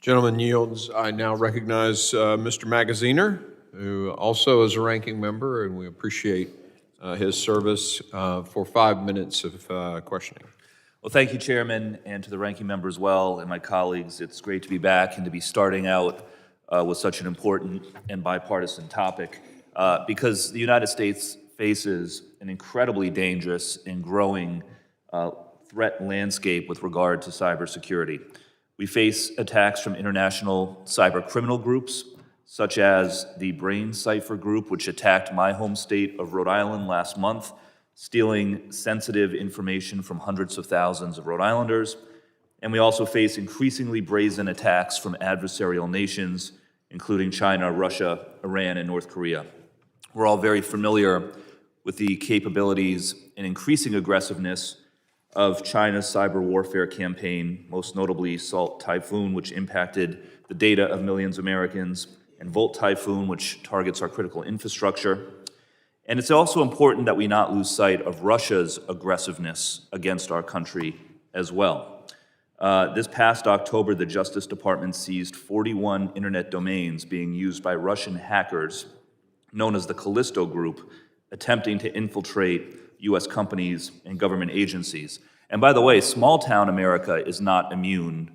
Gentleman yields. I now recognize Mr. Magaziner, who also is a ranking member, and we appreciate his service for 5 minutes of questioning. Well, thank you, Chairman, and to the ranking member as well, and my colleagues. It's great to be back and to be starting out with such an important and bipartisan topic because the United States faces an incredibly dangerous and growing threat landscape with regard to cybersecurity. We face attacks from international cyber criminal groups, such as the Brain Cipher group, which attacked my home state of Rhode Island last month, stealing sensitive information from hundreds of thousands of Rhode Islanders. And we also face increasingly brazen attacks from adversarial nations, including China, Russia, Iran, and North Korea. We're all very familiar with the capabilities and increasing aggressiveness of China's cyber warfare campaign, most notably Salt Typhoon, which impacted the data of millions of Americans, and Volt Typhoon, which targets our critical infrastructure. And it's also important that we not lose sight of Russia's aggressiveness against our country as well. This past October, the Justice Department seized 41 internet domains being used by Russian hackers known as the Callisto Group, attempting to infiltrate U.S. companies and government agencies. And by the way, small-town America is not immune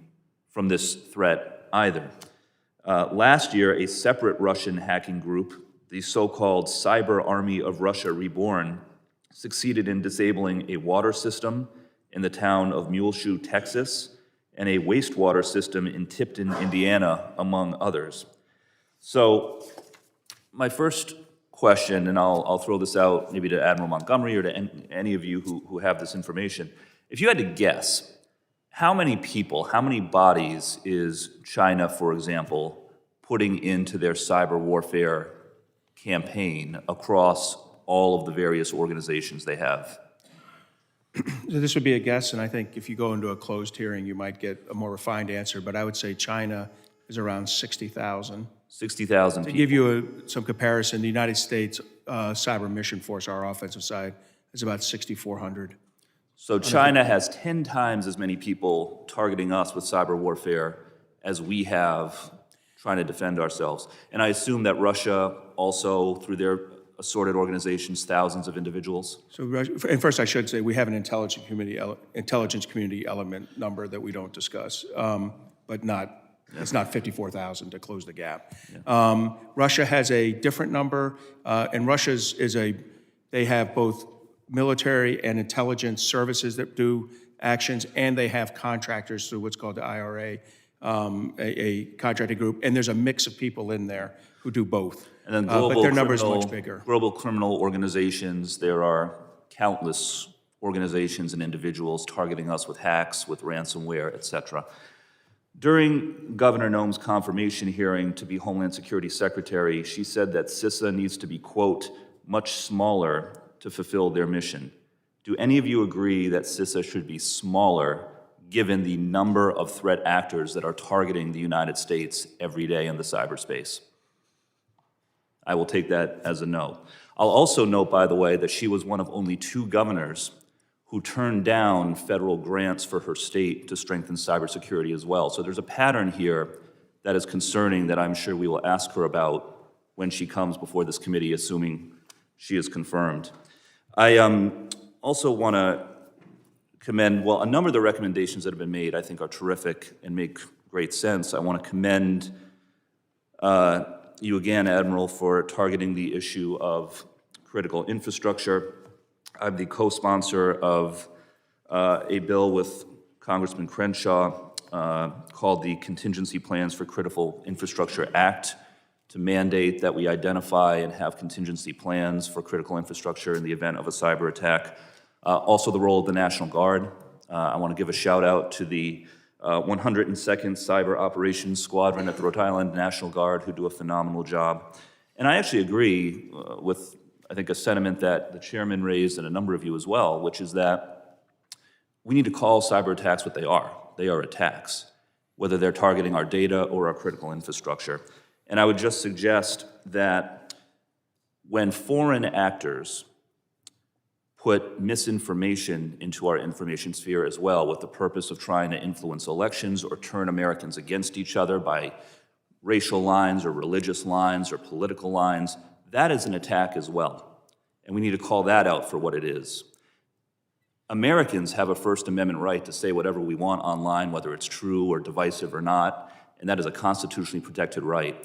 from this threat either. Last year, a separate Russian hacking group, the so-called Cyber Army of Russia Reborn, succeeded in disabling a water system in the town of Muleshoe, Texas, and a wastewater system in Tipton, Indiana, among others. So my first question, and I'll throw this out maybe to Admiral Montgomery or to any of you who have this information. If you had to guess, how many people, how many bodies is China, for example, putting into their cyber warfare campaign across all of the various organizations they have? So this would be a guess, and I think if you go into a closed hearing, you might get a more refined answer, but I would say China is around 60,000. 60,000 To people. give you some comparison, the United States Cyber Mission Force, our offensive side, is about 6,400. So China has 10 times as many people targeting us with cyber warfare as we have trying to defend ourselves. And I assume that Russia also, through their assorted organizations, thousands of individuals. So, and first I should say we have an intelligence community element number that we don't discuss, but it's not 54,000 to close the gap. Yeah. Russia has a different number, and Russia's they have both military and intelligence services that do actions, and they have contractors through what's called the IRA, a contracting group, and there's a mix of people in there who do both. And then but their number is much bigger. Global criminal organizations, there are countless organizations and individuals targeting us with hacks, with ransomware, et cetera. During Governor Noem's confirmation hearing to be Homeland Security Secretary, she said that CISA needs to be, quote, much smaller to fulfill their mission. Do any of you agree that CISA should be smaller given the number of threat actors that are targeting the United States every day in the cyberspace? I will take that as a no. I'll also note, by the way, that she was one of only 2 governors who turned down federal grants for her state to strengthen cybersecurity as well. So there's a pattern here that is concerning that I'm sure we will ask her about when she comes before this committee, assuming she is confirmed. I also want to commend, well, a number of the recommendations that have been made I think are terrific and make great sense. I want to commend you again, Admiral, for targeting the issue of critical infrastructure. I'm the co-sponsor of a bill with Congressman Crenshaw called the Contingency Plans for Critical Infrastructure Act to mandate that we identify and have contingency plans for critical infrastructure in the event of a cyber attack. Also the role of the National Guard. I want to give a shout out to the 102nd Cyber Operations Squadron at the Rhode Island National Guard, who do a phenomenal job. And I actually agree with, I think, a sentiment that the chairman raised and a number of you as well, which is that we need to call cyber attacks what they are. They are attacks, whether they're targeting our data or our critical infrastructure. And I would just suggest that when foreign actors put misinformation into our information sphere as well, with the purpose of trying to influence elections or turn Americans against each other by racial lines or religious lines or political lines. That is an attack as well, and we need to call that out for what it is. Americans have a First Amendment right to say whatever we want online, whether it's true or divisive or not, and that is a constitutionally protected right.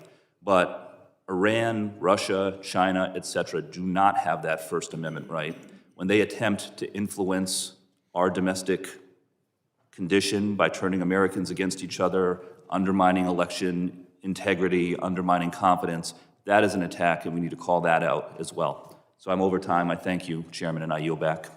But Iran, Russia, China, etc., do not have that First Amendment right. When they attempt to influence our domestic condition by turning Americans against each other, undermining election integrity, undermining confidence, that is an attack, and we need to call that out as well. So I'm over time. I thank you, Chairman, and I yield back.